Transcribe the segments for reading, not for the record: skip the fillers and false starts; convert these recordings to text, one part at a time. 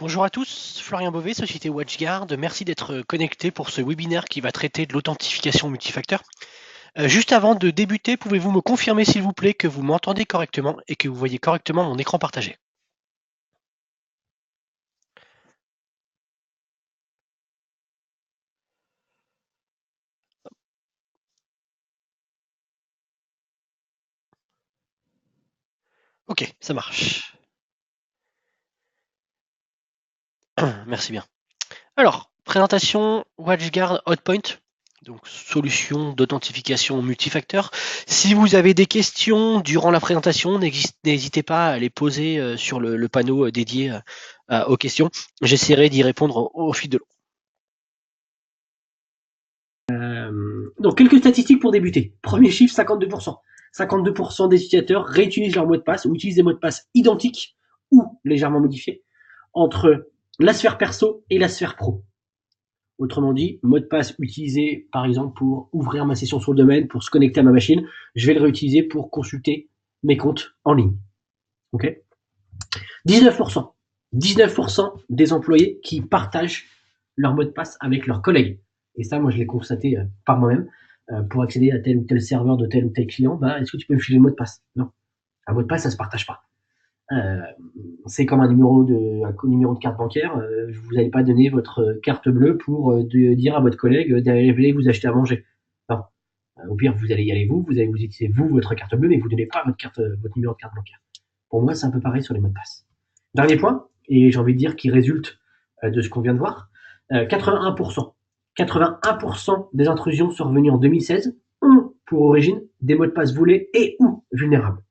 Bonjour à tous, Florian Beauvais, Société WatchGuard. Merci d'être connecté pour ce webinaire qui va traiter de l'authentification multifacteur. Juste avant de débuter, pouvez-vous me confirmer s'il vous plaît que vous m'entendez correctement et que vous voyez correctement mon écran partagé? Ok, ça marche. Merci bien. Alors, présentation WatchGuard Hotpoint, donc solution d'authentification multifacteur. Si vous avez des questions durant la présentation, n'hésitez pas à les poser sur le panneau dédié aux questions. J'essaierai d'y répondre au fil de l'eau. Donc, quelques statistiques pour débuter. Premier chiffre, 52%. 52% des utilisateurs réutilisent leur mot de passe ou utilisent des mots de passe identiques ou légèrement modifiés entre la sphère perso et la sphère pro. Autrement dit, mot de passe utilisé par exemple pour ouvrir ma session sur le domaine, pour se connecter à ma machine, je vais le réutiliser pour consulter mes comptes en ligne. Ok. 19%. 19% des employés qui partagent leur mot de passe avec leurs collègues. Et ça, moi, je l'ai constaté par moi-même. Pour accéder à tel ou tel serveur de tel ou tel client, bah, est-ce que tu peux me filer le mot de passe? Non. Un mot de passe, ça se partage pas. Euh, c'est comme un numéro de carte bancaire. Vous n'allez pas donner votre carte bleue pour dire à votre collègue d'aller vous acheter à manger. Non. Au pire, vous allez y aller vous allez vous utiliser vous votre carte bleue, mais vous ne donnez pas votre numéro de carte bancaire. Pour moi, c'est un peu pareil sur les mots de passe. Dernier point, et j'ai envie de dire qui résulte de ce qu'on vient de voir, 81%. 81% des intrusions survenues en 2016 ont pour origine des mots de passe volés et ou vulnérables.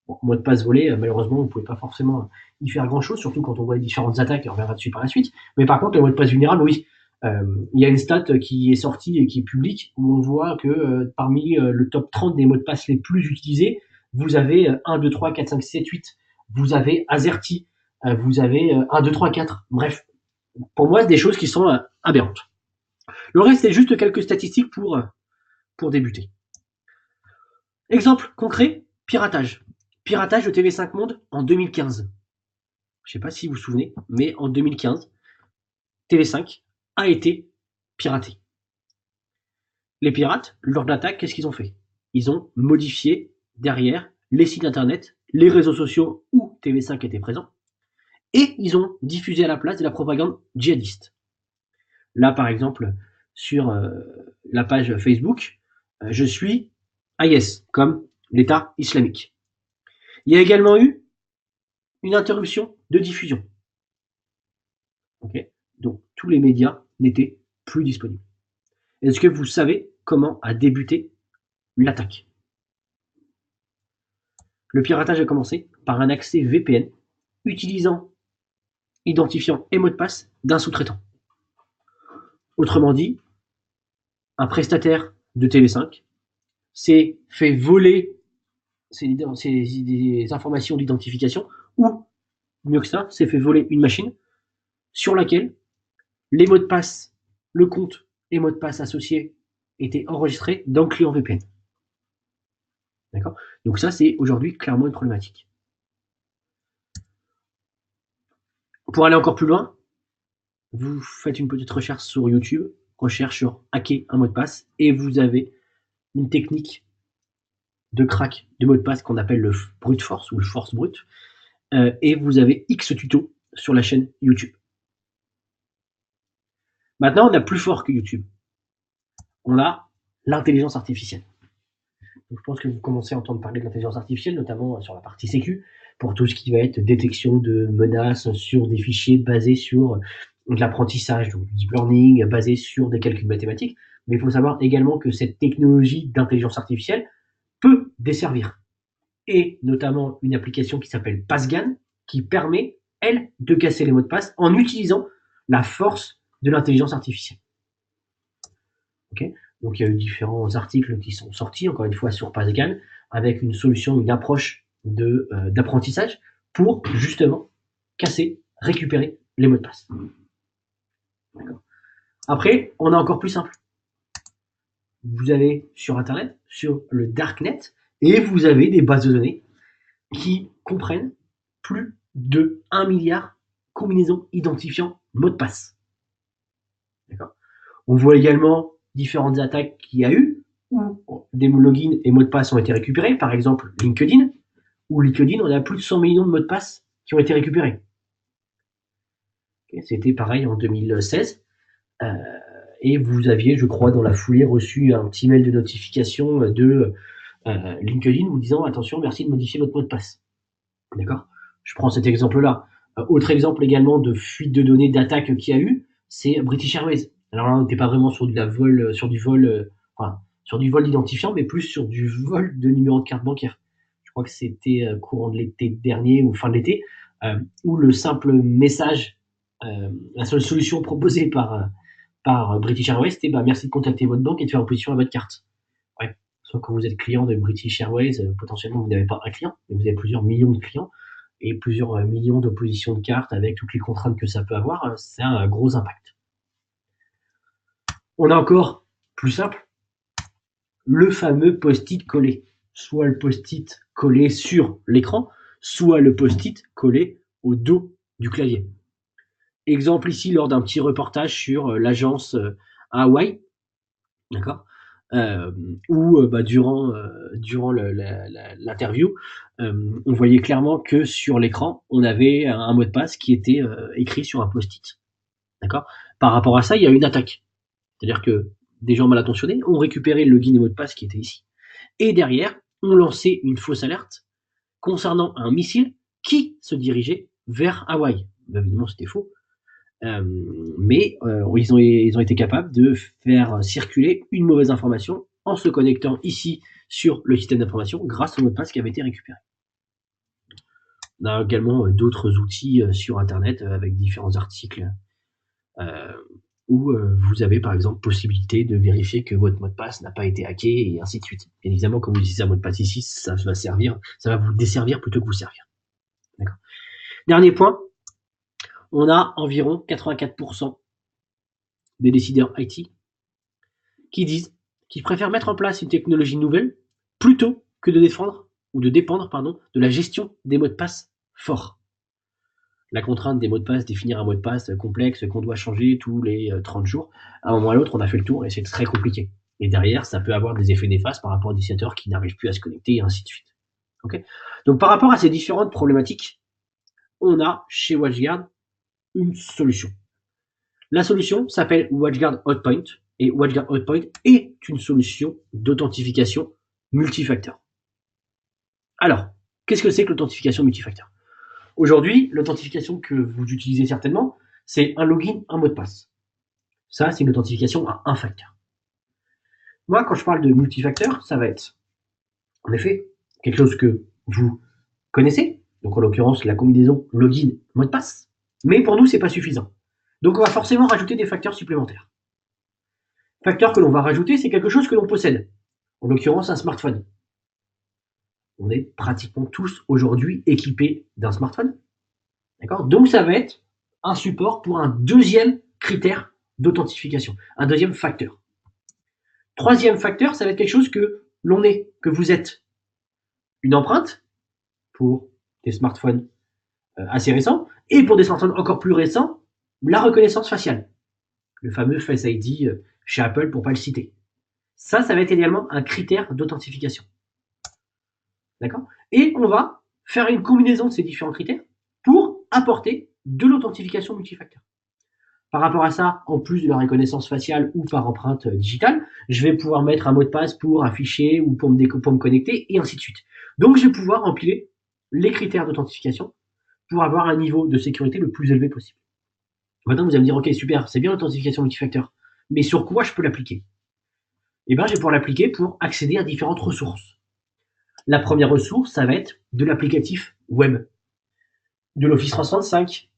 Bon, mot de passe volé, malheureusement, vous ne pouvez pas forcément y faire grand-chose, surtout quand on voit les différentes attaques, et on reviendra dessus par la suite. Mais par contre, les mots de passe vulnérables, oui. Il y a une stat qui est sortie et qui est publique, où on voit que parmi le top 30 des mots de passe les plus utilisés, vous avez 1, 2, 3, 4, 5, 6, 7, 8. Vous avez Azerty, vous avez 1, 2, 3, 4. Bref, pour moi, c'est des choses qui sont aberrantes. Le reste, c'est juste quelques statistiques pour débuter. Exemple concret, piratage. Piratage de TV5 Monde en 2015. Je ne sais pas si vous vous souvenez, mais en 2015, TV5 a été piraté. Les pirates, lors de l'attaque, qu'est-ce qu'ils ont fait? Ils ont modifié derrière les sites internet, les réseaux sociaux où TV5 était présent, et ils ont diffusé à la place de la propagande djihadiste. Là, par exemple, sur la page Facebook, je suis IS, comme l'État islamique. Il y a également eu une interruption de diffusion. Okay. Donc, tous les médias n'étaient plus disponibles. Est-ce que vous savez comment a débuté l'attaque? Le piratage a commencé par un accès VPN utilisant identifiant et mot de passe d'un sous-traitant. Autrement dit, un prestataire de TV5 s'est fait voler des informations d'identification ou, mieux que ça, s'est fait voler une machine sur laquelle les mots de passe, le compte et mots de passe associés étaient enregistrés dans le client VPN. D'accord. Donc ça, c'est aujourd'hui clairement une problématique. Pour aller encore plus loin, vous faites une petite recherche sur YouTube, recherche sur hacker un mot de passe, et vous avez une technique de crack de mot de passe qu'on appelle le brute force ou le force brute, et vous avez X tutos sur la chaîne YouTube. Maintenant, on a plus fort que YouTube. On a l'intelligence artificielle. Donc, je pense que vous commencez à entendre parler de l'intelligence artificielle, notamment sur la partie sécu, pour tout ce qui va être détection de menaces sur des fichiers basés sur de l'apprentissage, donc du deep learning, basé sur des calculs mathématiques. Mais il faut savoir également que cette technologie d'intelligence artificielle peut desservir. Et notamment une application qui s'appelle PassGAN, qui permet, elle, de casser les mots de passe en utilisant la force de l'intelligence artificielle. Okay. Donc il y a eu différents articles qui sont sortis, encore une fois, sur PassGAN, avec une solution, une approche d'apprentissage pour justement casser, récupérer les mots de passe. Après, on a encore plus simple. Vous allez sur Internet, sur le Darknet, et vous avez des bases de données qui comprennent plus de 1 milliard combinaison identifiant mot de passe. D'accord. On voit également différentes attaques qu'il y a eu, où des logins et mots de passe ont été récupérés, par exemple LinkedIn, où LinkedIn, on a plus de 100 millions de mots de passe qui ont été récupérés. C'était pareil en 2016. Et vous aviez, je crois, dans la foulée, reçu un petit mail de notification de LinkedIn vous disant attention, merci de modifier votre mot de passe. D'accord. Je prends cet exemple-là. Autre exemple également de fuite de données d'attaque qu'il y a eu, c'est British Airways. Alors là, on n'était pas vraiment sur du vol d'identifiant, mais plus sur du vol de numéro de carte bancaire. Je crois que c'était courant de l'été dernier ou fin de l'été, où le simple message, la seule solution proposée par British Airways, c'était merci de contacter votre banque et de faire opposition à votre carte. Ouais. Soit quand vous êtes client de British Airways, potentiellement vous n'avez pas un client, mais vous avez plusieurs millions de clients et plusieurs millions d'oppositions de cartes avec toutes les contraintes que ça peut avoir, c'est un gros impact. On a encore plus simple, le fameux post-it collé. Soit le post-it collé sur l'écran, soit le post-it collé au dos du clavier. Exemple ici lors d'un petit reportage sur l'agence à Hawaï, d'accord, où durant l'interview, on voyait clairement que sur l'écran, on avait un mot de passe qui était écrit sur un post-it. D'accord. Par rapport à ça, il y a une attaque. C'est-à-dire que des gens mal intentionnés ont récupéré le login et mot de passe qui était ici. Et derrière, ont lancé une fausse alerte concernant un missile qui se dirigeait vers Hawaï. Évidemment, c'était faux. Mais ils ont été capables de faire circuler une mauvaise information en se connectant ici sur le système d'information grâce au mot de passe qui avait été récupéré. On a également d'autres outils sur Internet avec différents articles où vous avez par exemple possibilité de vérifier que votre mot de passe n'a pas été hacké et ainsi de suite. Bien évidemment, quand vous utilisez un mot de passe ici, ça va vous desservir plutôt que vous servir. D'accord. Dernier point, on a environ 84% des décideurs IT qui préfèrent mettre en place une technologie nouvelle plutôt que de dépendre de la gestion des mots de passe forts. La contrainte des mots de passe, définir un mot de passe complexe qu'on doit changer tous les 30 jours, à un moment ou à l'autre, on a fait le tour et c'est très compliqué. Et derrière, ça peut avoir des effets néfastes par rapport aux utilisateurs qui n'arrivent plus à se connecter et ainsi de suite. Okay. Donc par rapport à ces différentes problématiques, on a chez WatchGuard une solution. La solution s'appelle WatchGuard Hotpoint et WatchGuard Hotpoint est une solution d'authentification multifacteur. Alors, qu'est-ce que c'est que l'authentification multifacteur? Aujourd'hui, l'authentification que vous utilisez certainement, c'est un login, un mot de passe. Ça, c'est une authentification à un facteur. Moi, quand je parle de multifacteur, ça va être, en effet, quelque chose que vous connaissez, donc en l'occurrence la combinaison login, mot de passe, mais pour nous, c'est pas suffisant. Donc on va forcément rajouter des facteurs supplémentaires. Facteur que l'on va rajouter, c'est quelque chose que l'on possède, en l'occurrence un smartphone. On est pratiquement tous aujourd'hui équipés d'un smartphone. D'accord. Donc ça va être un support pour un deuxième critère d'authentification, un deuxième facteur. Troisième facteur, ça va être quelque chose que l'on est, que vous êtes. Une empreinte pour des smartphones assez récents et pour des smartphones encore plus récents, la reconnaissance faciale. Le fameux Face ID chez Apple pour ne pas le citer. Ça va être également un critère d'authentification. D'accord. Et on va faire une combinaison de ces différents critères pour apporter de l'authentification multifacteur. Par rapport à ça, en plus de la reconnaissance faciale ou par empreinte digitale, je vais pouvoir mettre un mot de passe pour afficher ou pour me connecter et ainsi de suite. Donc, je vais pouvoir empiler les critères d'authentification pour avoir un niveau de sécurité le plus élevé possible. Maintenant, vous allez me dire, ok, super, c'est bien l'authentification multifacteur, mais sur quoi je peux l'appliquer? Eh bien, je vais pouvoir l'appliquer pour accéder à différentes ressources. La première ressource, ça va être de l'applicatif web, de l'Office 365,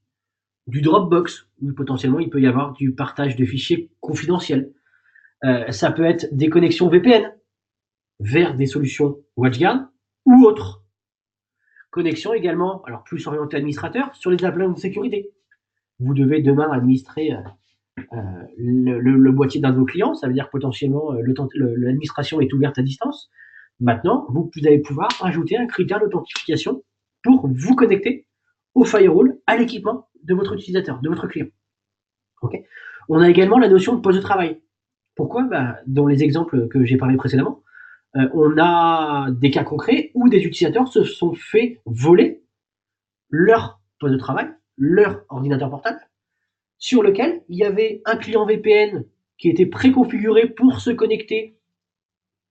du Dropbox, où potentiellement il peut y avoir du partage de fichiers confidentiels. Ça peut être des connexions VPN vers des solutions WatchGuard ou autres. Connexion également, alors plus orienté administrateur, sur les appareils de sécurité. Vous devez demain administrer le boîtier d'un de vos clients, ça veut dire potentiellement l'administration est ouverte à distance. Maintenant, vous allez pouvoir ajouter un critère d'authentification pour vous connecter au firewall, à l'équipement de votre utilisateur, de votre client. Okay. On a également la notion de poste de travail. Pourquoi? Dans les exemples que j'ai parlé précédemment, on a des cas concrets où des utilisateurs se sont fait voler leur poste de travail, leur ordinateur portable, sur lequel il y avait un client VPN qui était préconfiguré pour se connecter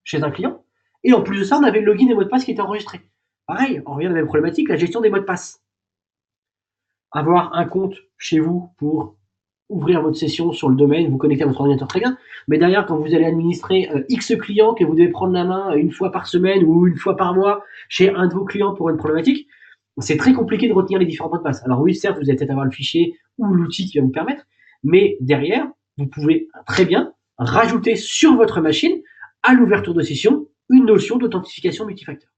chez un client. Et en plus de ça, on avait le login et mot de passe qui était enregistré. Pareil, on revient à la même problématique, la gestion des mots de passe. Avoir un compte chez vous pour ouvrir votre session sur le domaine, vous connecter à votre ordinateur, très bien. Mais derrière, quand vous allez administrer X clients, que vous devez prendre la main une fois par semaine ou une fois par mois chez un de vos clients pour une problématique, c'est très compliqué de retenir les différents mots de passe. Alors oui, certes, vous allez peut-être avoir le fichier ou l'outil qui va vous permettre, mais derrière, vous pouvez très bien rajouter sur votre machine, à l'ouverture de session, une notion d'authentification multifacteur.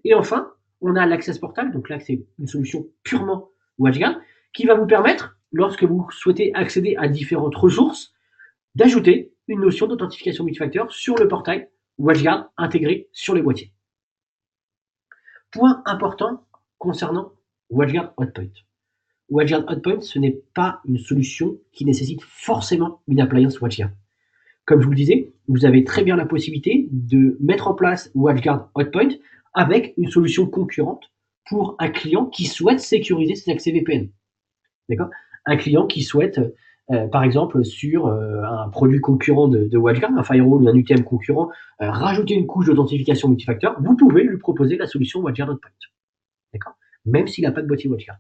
Et enfin, on a l'Access Portal, donc là, c'est une solution purement WatchGuard, qui va vous permettre, lorsque vous souhaitez accéder à différentes ressources, d'ajouter une notion d'authentification multifacteur sur le portail WatchGuard intégré sur les boîtiers. Point important concernant WatchGuard Hotpoint. WatchGuard Hotpoint, ce n'est pas une solution qui nécessite forcément une appliance WatchGuard. Comme je vous le disais, vous avez très bien la possibilité de mettre en place WatchGuard Hotpoint avec une solution concurrente pour un client qui souhaite sécuriser ses accès VPN. D'accord? Un client qui souhaite, par exemple, sur un produit concurrent de WatchGuard, un firewall ou un UTM concurrent, rajouter une couche d'authentification multifacteur, vous pouvez lui proposer la solution WatchGuard Hotpoint. D'accord? Même s'il n'a pas de boîtier WatchGuard.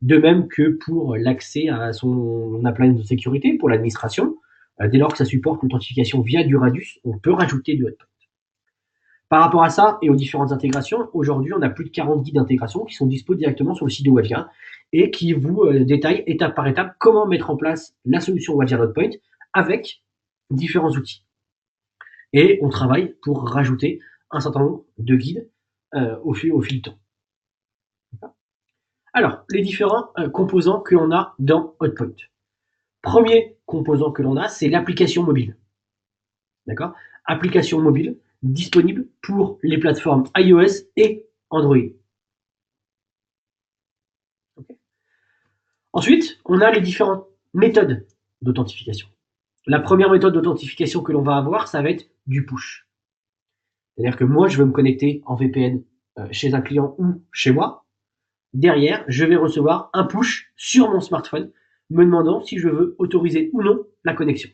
De même que pour l'accès à son appliance de sécurité, pour l'administration, dès lors que ça supporte l'authentification via du Radius, on peut rajouter du Hotpoint. Par rapport à ça et aux différentes intégrations, aujourd'hui, on a plus de 40 guides d'intégration qui sont disponibles directement sur le site de WatchGuard et qui vous détaillent étape par étape comment mettre en place la solution WatchGuard Hotpoint avec différents outils. Et on travaille pour rajouter un certain nombre de guides au fil du temps. Alors, les différents composants que l'on a dans Hotpoint. Premier composant que l'on a, c'est l'application mobile. D'accord? Application mobile disponible pour les plateformes iOS et Android. Okay. Ensuite, on a les différentes méthodes d'authentification. La première méthode d'authentification que l'on va avoir, ça va être du push. C'est-à-dire que moi, je veux me connecter en VPN chez un client ou chez moi. Derrière, je vais recevoir un push sur mon smartphone me demandant si je veux autoriser ou non la connexion.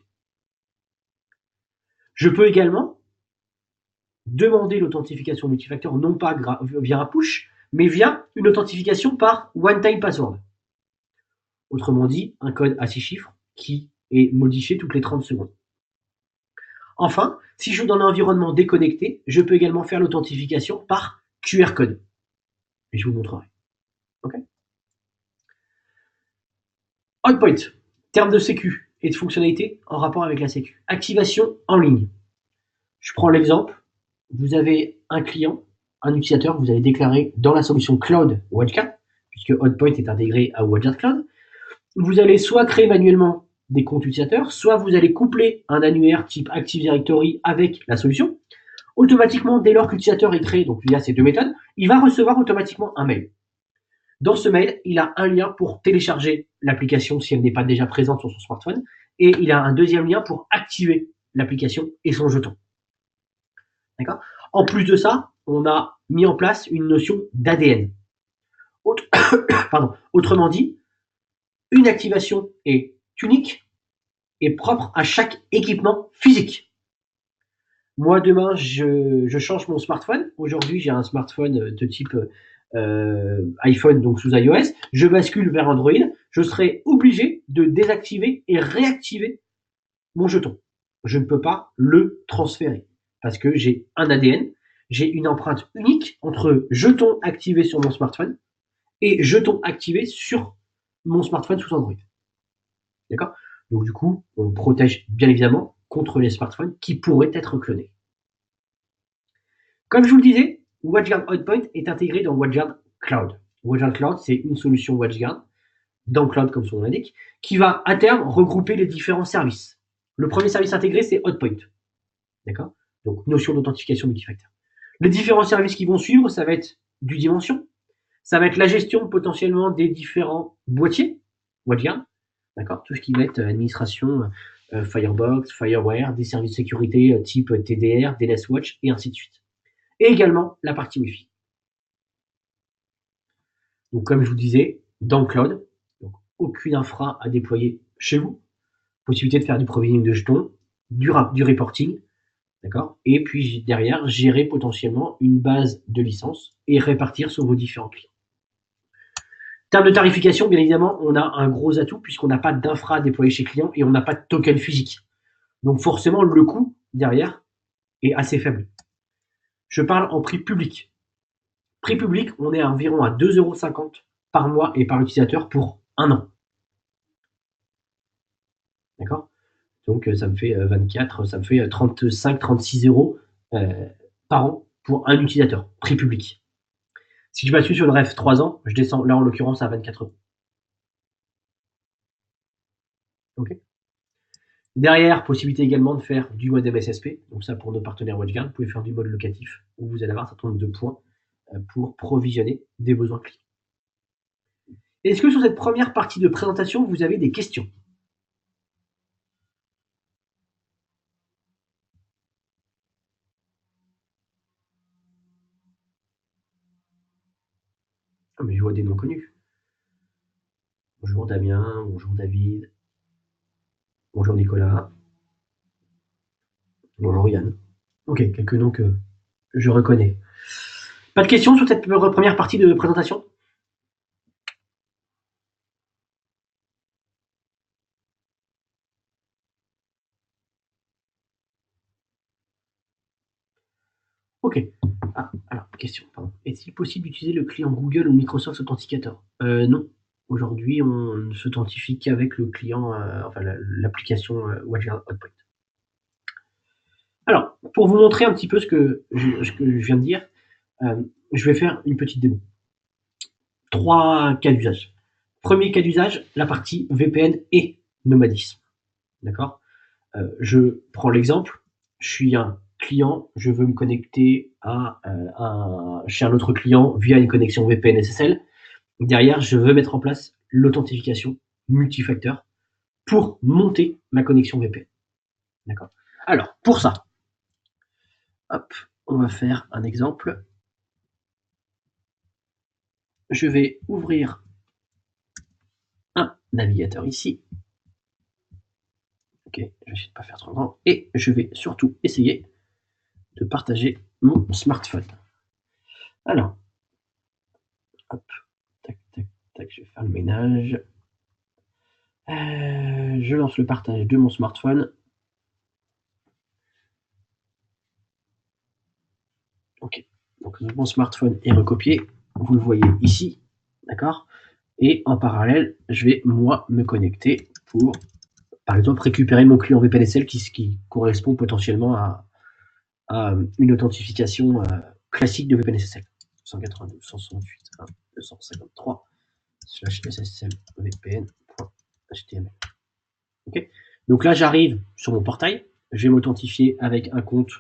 Je peux également demander l'authentification multifacteur non pas via un push, mais via une authentification par one-time password. Autrement dit, un code à 6 chiffres qui est modifié toutes les 30 secondes. Enfin, si je suis dans un environnement déconnecté, je peux également faire l'authentification par QR code. Et je vous montrerai. Okay. Hotpoint, terme de sécu et de fonctionnalité en rapport avec la sécu. Activation en ligne. Je prends l'exemple. Vous avez un client, un utilisateur que vous allez déclarer dans la solution Cloud WatchGuard, puisque Hotpoint est intégré à WatchGuard Cloud. Vous allez soit créer manuellement des comptes utilisateurs, soit vous allez coupler un annuaire type Active Directory avec la solution. Automatiquement, dès lors que l'utilisateur est créé, donc via ces deux méthodes, il va recevoir automatiquement un mail. Dans ce mail, il a un lien pour télécharger l'application si elle n'est pas déjà présente sur son smartphone, et il a un deuxième lien pour activer l'application et son jeton. D'accord ? En plus de ça, on a mis en place une notion d'ADN. Autrement dit, une activation est unique et propre à chaque équipement physique. Moi, demain, je change mon smartphone. Aujourd'hui, j'ai un smartphone de type iPhone, donc sous iOS. Je bascule vers Android. Je serai obligé de désactiver et réactiver mon jeton. Je ne peux pas le transférer parce que j'ai un ADN, j'ai une empreinte unique entre jeton activé sur mon smartphone et jeton activé sur mon smartphone sous Android. D'accord ? Donc du coup, on protège bien évidemment contre les smartphones qui pourraient être clonés. Comme je vous le disais, WatchGuard Hotpoint est intégré dans WatchGuard Cloud. WatchGuard Cloud, c'est une solution WatchGuard dans Cloud comme son nom l'indique, qui va à terme regrouper les différents services. Le premier service intégré, c'est Hotpoint. D'accord ? Donc notion d'authentification multifacteur. Les différents services qui vont suivre, ça va être du Dimension, Ça va être la gestion potentiellement des différents boîtiers WatchGuard, d'accord, tout ce qui va être administration, Firebox, Fireware, des services de sécurité type TDR, DNS Watch et ainsi de suite. Et également la partie Wi-Fi. Donc comme je vous disais, dans le cloud, donc aucune infra à déployer chez vous, possibilité de faire du provisioning de jetons, du reporting, d'accord, et puis derrière gérer potentiellement une base de licences et répartir sur vos différents clients. En termes de tarification, bien évidemment, on a un gros atout puisqu'on n'a pas d'infra à déployer chez client et on n'a pas de token physique. Donc forcément, le coût derrière est assez faible. Je parle en prix public. Prix public, on est à environ à 2,50 € par mois et par utilisateur pour un an. D'accord. Donc ça me fait 24, ça me fait 35-36 € par an pour un utilisateur, prix public. Si je bascule sur le ref 3 ans, je descends là en l'occurrence à 24 €. Ok. Derrière, possibilité également de faire du mode MSSP. Donc ça, pour nos partenaires WatchGuard, vous pouvez faire du mode locatif où vous allez avoir un certain nombre de points pour provisionner des besoins clients. Est-ce que sur cette première partie de présentation, vous avez des questions? Ah, mais je vois des noms connus. Bonjour Damien, bonjour David, bonjour Nicolas, bonjour Yann. Ok, quelques noms que je reconnais. Pas de questions sur cette première partie de présentation? Ok. Ah, alors, question, pardon. Est-il possible d'utiliser le client Google ou Microsoft Authenticator? Non. Aujourd'hui, on ne s'authentifie qu'avec le client, enfin l'application WatchGuard Hotpoint. Alors, pour vous montrer un petit peu ce que je viens de dire, je vais faire une petite démo. 3 cas d'usage. Premier cas d'usage, la partie VPN et nomadisme. D'accord. Je prends l'exemple, je suis un client, je veux me connecter chez un autre client via une connexion VPN SSL. Derrière, je veux mettre en place l'authentification multifacteur pour monter ma connexion VPN. D'accord. Alors, pour ça, hop, on va faire un exemple. Je vais ouvrir un navigateur ici. Ok, je vais essayer de pas faire trop grand. Et je vais surtout essayer de partager mon smartphone. Alors, hop, tac, tac, tac, je vais faire le ménage. Je lance le partage de mon smartphone. Ok, donc mon smartphone est recopié. Vous le voyez ici, d'accord. Et en parallèle, je vais moi me connecter pour, par exemple, récupérer mon client VPNSL qui correspond potentiellement à une authentification classique de VPNSSL. 192, 168, 1, 253 /SSL VPN.html. Ok. Donc là, j'arrive sur mon portail. Je vais m'authentifier avec un compte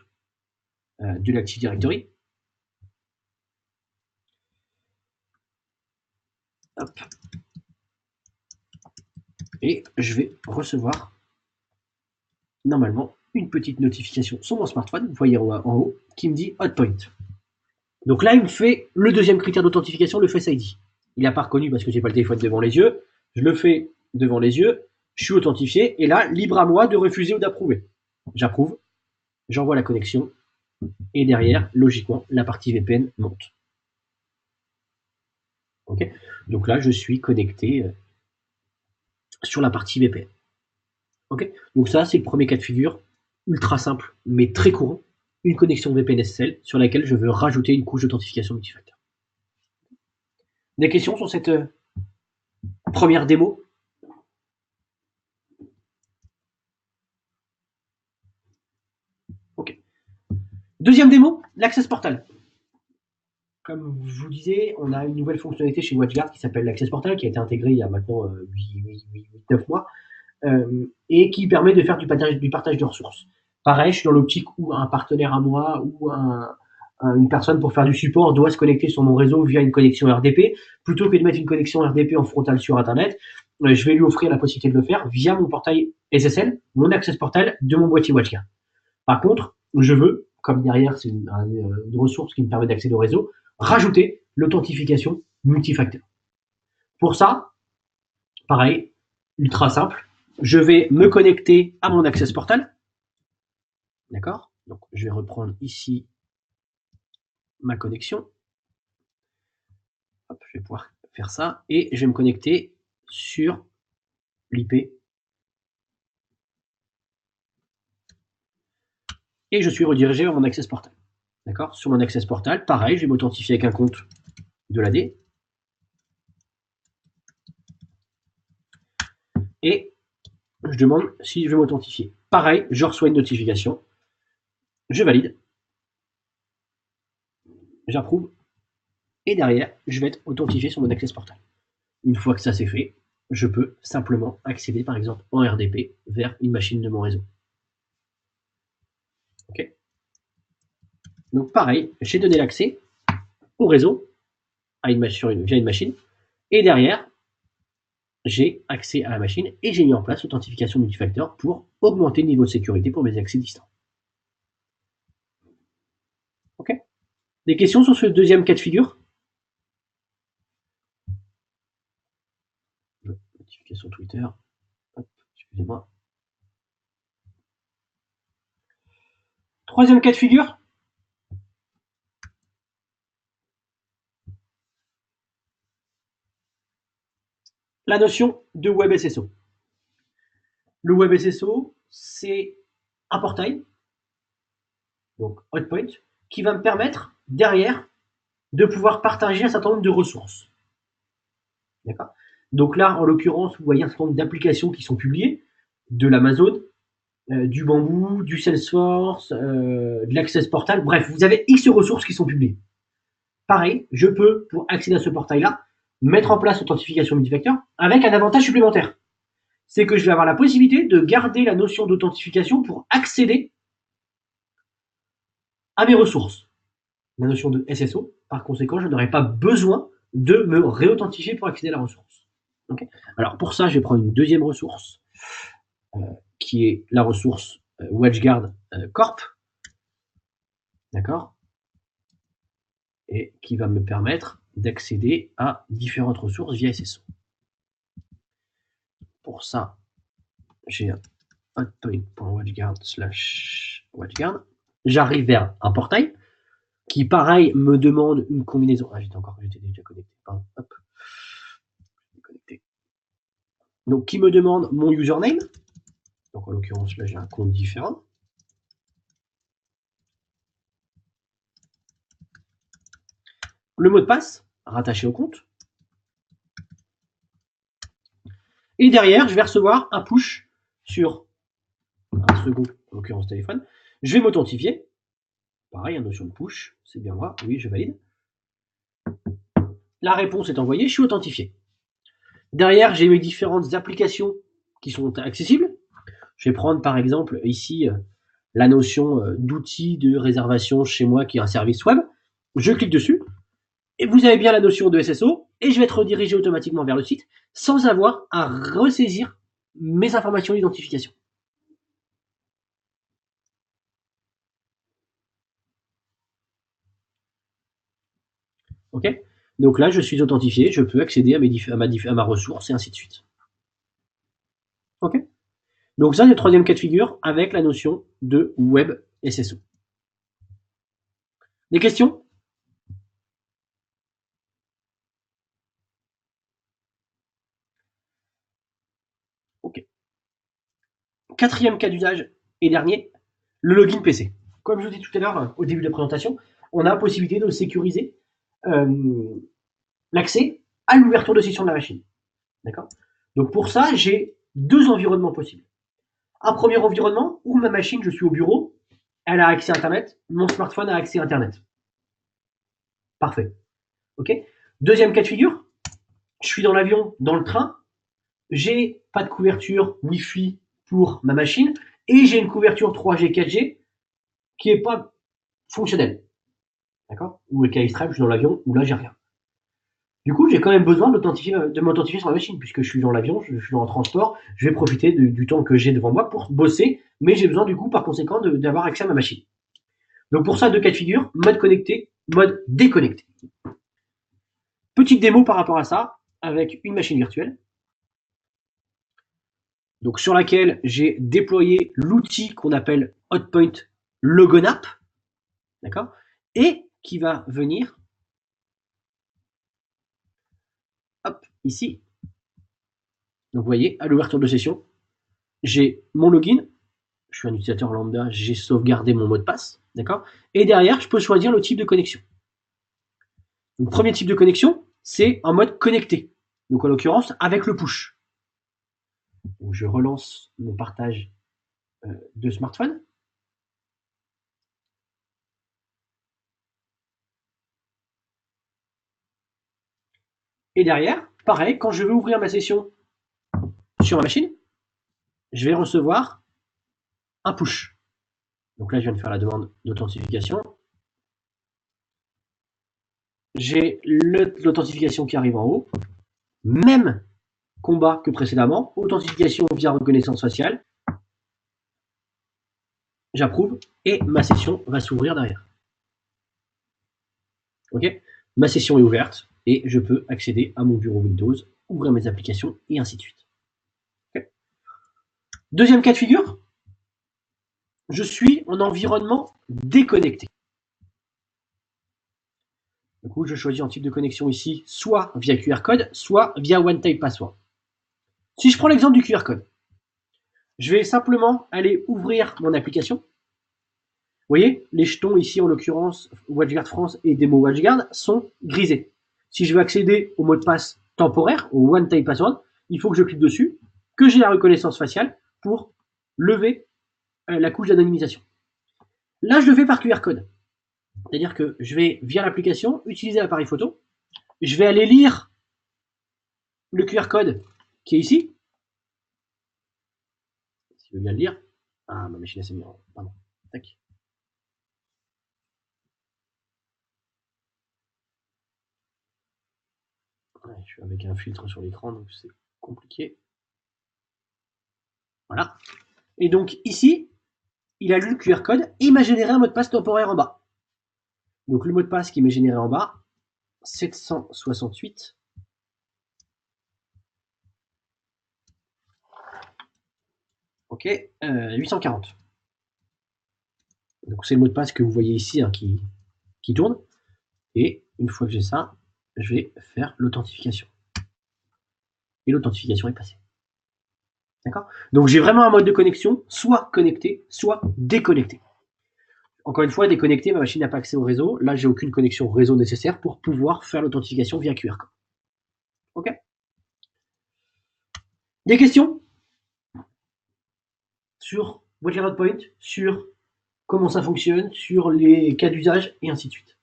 de l'Active Directory. Hop. Et je vais recevoir normalement une petite notification sur mon smartphone, vous voyez en haut, qui me dit Hotpoint. Donc là, il me fait le deuxième critère d'authentification, le Face ID. Il n'a pas reconnu parce que j'ai pas le téléphone devant les yeux. Je le fais devant les yeux, je suis authentifié, et là, libre à moi de refuser ou d'approuver. J'approuve, j'envoie la connexion, et derrière, logiquement, la partie VPN monte. Okay. Donc là, je suis connecté sur la partie VPN. Okay. Donc ça, c'est le premier cas de figure, ultra simple, mais très courant. Une connexion VPN SSL sur laquelle je veux rajouter une couche d'authentification multifacteur. Des questions sur cette première démo? Ok. Deuxième démo, l'Access Portal. Comme je vous disais, on a une nouvelle fonctionnalité chez WatchGuard qui s'appelle l'Access Portal, qui a été intégrée il y a maintenant 8-9 mois, et qui permet de faire du partage de ressources. Pareil, je suis dans l'optique où un partenaire à moi ou une personne pour faire du support doit se connecter sur mon réseau via une connexion RDP, plutôt que de mettre une connexion RDP en frontal sur Internet, je vais lui offrir la possibilité de le faire via mon portail SSL, mon access portal de mon boîtier WatchGuard. Par contre, je veux, comme derrière c'est une ressource qui me permet d'accéder au réseau, rajouter l'authentification multifacteur. Pour ça, pareil, ultra simple, je vais me connecter à mon access portal. D'accord? Donc, je vais reprendre ici ma connexion. Hop, je vais pouvoir faire ça et je vais me connecter sur l'IP. Et je suis redirigé vers mon access portal. D'accord? Sur mon access portal, pareil, je vais m'authentifier avec un compte de l'AD. Et je demande si je veux m'authentifier. Pareil, je reçois une notification. Je valide. J'approuve. Et derrière, je vais être authentifié sur mon access portal. Une fois que ça c'est fait, je peux simplement accéder par exemple en RDP vers une machine de mon réseau. Ok. Donc pareil, j'ai donné l'accès au réseau via une machine. Et derrière, j'ai accès à la machine et j'ai mis en place l'authentification multifacteur pour augmenter le niveau de sécurité pour mes accès distants. Ok. Des questions sur ce deuxième cas de figure? Notification Twitter. Hop, excusez-moi. Troisième cas de figure. La notion de Web SSO. Le Web SSO, c'est un portail, donc Hotpoint, qui va me permettre derrière de pouvoir partager un certain nombre de ressources. D'accord? Donc là, en l'occurrence, vous voyez un certain nombre d'applications qui sont publiées, de l'Amazon, du Bamboo, du Salesforce, de l'Access Portal, bref, vous avez X ressources qui sont publiées. Pareil, je peux, pour accéder à ce portail-là, mettre en place l'authentification multifacteur avec un avantage supplémentaire. C'est que je vais avoir la possibilité de garder la notion d'authentification pour accéder à mes ressources. La notion de SSO, par conséquent, je n'aurai pas besoin de me réauthentifier pour accéder à la ressource. Okay. Alors pour ça, je vais prendre une deuxième ressource, qui est la ressource WatchGuard Corp. D'accord? Et qui va me permettre d'accéder à différentes ressources via SSO. Pour ça, j'ai un hotpoint.watchguard/watchguard. J'arrive vers un portail qui, pareil, me demande une combinaison. Ah, j'étais déjà connecté. Pardon. Hop. Connecté. Donc, qui me demande mon username. Donc, en l'occurrence, là, j'ai un compte différent. Le mot de passe, rattaché au compte. Et derrière, je vais recevoir un push sur un second, en l'occurrence téléphone. Je vais m'authentifier. Pareil, une notion de push, c'est bien moi. Oui, je valide. La réponse est envoyée, je suis authentifié. Derrière, j'ai mes différentes applications qui sont accessibles. Je vais prendre par exemple ici la notion d'outil de réservation chez moi qui est un service web. Je clique dessus et vous avez bien la notion de SSO et je vais être redirigé automatiquement vers le site sans avoir à ressaisir mes informations d'identification. Ok. Donc là, je suis authentifié, je peux accéder à ma ressource et ainsi de suite. Ok. Donc ça, c'est le troisième cas de figure avec la notion de Web SSO. Des questions? Ok. Quatrième cas d'usage et dernier, le login PC. Comme je vous dis tout à l'heure au début de la présentation, on a la possibilité de sécuriser l'accès à l'ouverture de session de la machine. D'accord? Donc pour ça, j'ai deux environnements possibles. Un premier environnement où ma machine, je suis au bureau, elle a accès à Internet, mon smartphone a accès à Internet. Parfait. Ok. Deuxième cas de figure, je suis dans l'avion, dans le train, j'ai pas de couverture Wi-Fi pour ma machine et j'ai une couverture 3G, 4G qui est pas fonctionnelle. D'accord? Ou cas extrême, je suis dans l'avion, où là, j'ai rien. Du coup, j'ai quand même besoin de m'authentifier sur la machine, puisque je suis dans l'avion, je suis dans le transport, je vais profiter du temps que j'ai devant moi pour bosser, mais j'ai besoin du coup, par conséquent, d'avoir accès à ma machine. Donc pour ça, deux cas de figure, mode connecté, mode déconnecté. Petite démo par rapport à ça, avec une machine virtuelle, donc sur laquelle j'ai déployé l'outil qu'on appelle Hotpoint Logonap, d'accord, et qui va venir, hop, ici. Donc vous voyez, à l'ouverture de session, j'ai mon login, je suis un utilisateur lambda, j'ai sauvegardé mon mot de passe, d'accord, et derrière, je peux choisir le type de connexion. Donc premier type de connexion, c'est en mode connecté, donc en l'occurrence avec le push. Donc, je relance mon partage de smartphone. Et derrière, pareil, quand je veux ouvrir ma session sur ma machine, je vais recevoir un push. Donc là, je viens de faire la demande d'authentification. J'ai l'authentification qui arrive en haut. Même combat que précédemment, authentification via reconnaissance faciale. J'approuve et ma session va s'ouvrir derrière. Ok, ma session est ouverte et je peux accéder à mon bureau Windows, ouvrir mes applications et ainsi de suite. Okay. Deuxième cas de figure, je suis en environnement déconnecté. Du coup, je choisis un type de connexion ici, soit via QR code, soit via One-Time Password. Si je prends l'exemple du QR code, je vais simplement aller ouvrir mon application. Vous voyez, les jetons ici, en l'occurrence, WatchGuard France et Demo WatchGuard, sont grisés. Si je veux accéder au mot de passe temporaire, au One-Time Password, il faut que je clique dessus, que j'ai la reconnaissance faciale pour lever la couche d'anonymisation. Là, je le fais par QR code. C'est-à-dire que je vais, via l'application, utiliser l'appareil photo. Je vais aller lire le QR code qui est ici. Si je veux bien le lire. Ah, ma machine s'est mise en... Pardon. Tac. Ouais, je suis avec un filtre sur l'écran, donc c'est compliqué. Voilà. Et donc ici, il a lu le QR code et il m'a généré un mot de passe temporaire en bas. Donc le mot de passe qui m'est généré en bas, 768. Ok, 840. Donc c'est le mot de passe que vous voyez ici hein, qui tourne. Et une fois que j'ai ça, je vais faire l'authentification. Et l'authentification est passée. D'accord? Donc j'ai vraiment un mode de connexion, soit connecté, soit déconnecté. Encore une fois, déconnecté, ma machine n'a pas accès au réseau. Là, j'ai aucune connexion réseau nécessaire pour pouvoir faire l'authentification via QR code. Ok? Des questions sur WatchGuard Point, sur comment ça fonctionne, sur les cas d'usage et ainsi de suite.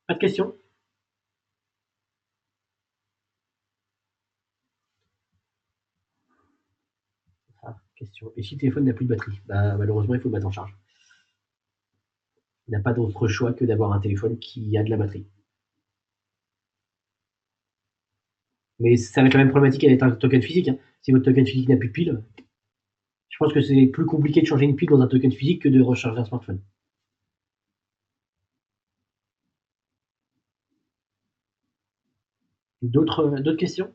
Pas de questions? Ah, question. Et si le téléphone n'a plus de batterie? Bah, malheureusement, il faut le mettre en charge. Il n'a pas d'autre choix que d'avoir un téléphone qui a de la batterie. Mais ça va être la même problématique avec un token physique. Hein. Si votre token physique n'a plus de pile, je pense que c'est plus compliqué de changer une pile dans un token physique que de recharger un smartphone. D'autres questions?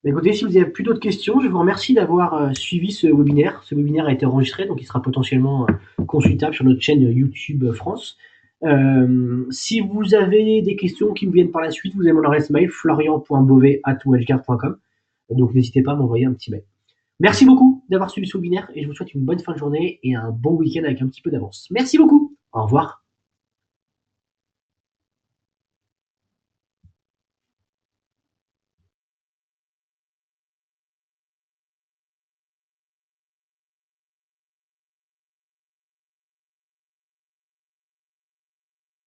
Écoutez, si vous n'avez plus d'autres questions, je vous remercie d'avoir suivi ce webinaire. Ce webinaire a été enregistré, donc il sera potentiellement consultable sur notre chaîne YouTube France. Si vous avez des questions qui vous viennent par la suite, vous avez mon adresse mail florian.beauvais@watchguard.com. Donc n'hésitez pas à m'envoyer un petit mail. Merci beaucoup d'avoir suivi ce webinaire et je vous souhaite une bonne fin de journée et un bon week-end avec un petit peu d'avance. Merci beaucoup. Au revoir.